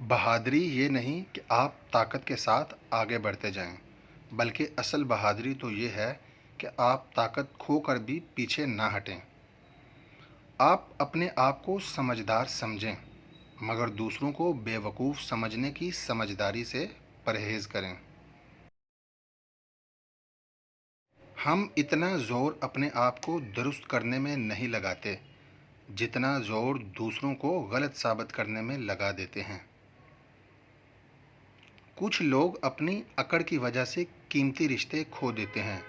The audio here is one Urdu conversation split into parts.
بہادری یہ نہیں کہ آپ طاقت کے ساتھ آگے بڑھتے جائیں، بلکہ اصل بہادری تو یہ ہے کہ آپ طاقت کھو کر بھی پیچھے نہ ہٹیں۔ آپ اپنے آپ کو سمجھدار سمجھیں، مگر دوسروں کو بے وقوف سمجھنے کی سمجھداری سے پرہیز کریں۔ ہم اتنا زور اپنے آپ کو درست کرنے میں نہیں لگاتے جتنا زور دوسروں کو غلط ثابت کرنے میں لگا دیتے ہیں۔ کچھ لوگ اپنی اکڑ کی وجہ سے قیمتی رشتے کھو دیتے ہیں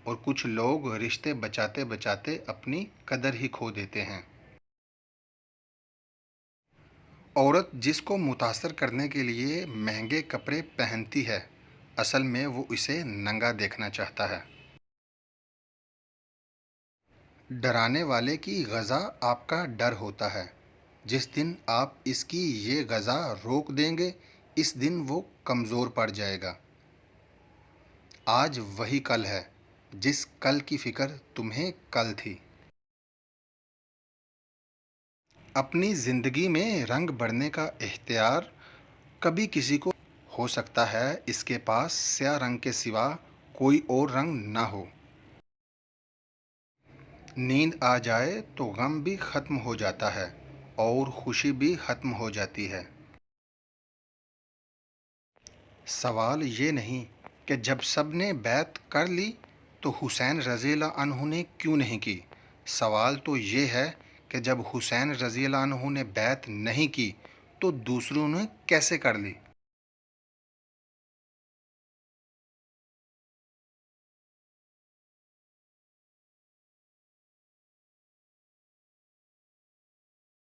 اور کچھ لوگ رشتے بچاتے بچاتے اپنی قدر ہی کھو دیتے ہیں۔ عورت جس کو متاثر کرنے کے لیے مہنگے کپڑے پہنتی ہے، اصل میں وہ اسے ننگا دیکھنا چاہتا ہے۔ ڈرانے والے کی غذا آپ کا ڈر ہوتا ہے۔ جس دن آپ اس کی یہ غذا روک دیں گے، اس دن وہ کمزور پڑ جائے گا۔ آج وہی کل ہے جس کل کی فکر تمہیں کل تھی۔ اپنی زندگی میں رنگ بھرنے کا اختیار کبھی کسی کو ہو سکتا ہے اس کے پاس سیاہ رنگ کے سوا کوئی اور رنگ نہ ہو۔ نیند آ جائے تو غم بھی ختم ہو جاتا ہے اور خوشی بھی ختم ہو جاتی ہے۔ سوال یہ نہیں کہ جب سب نے بیعت کر لی تو حسین رضی اللہ عنہ نے کیوں نہیں کی، سوال تو یہ ہے کہ جب حسین رضی اللہ عنہ نے بیعت نہیں کی تو دوسروں نے کیسے کر لی۔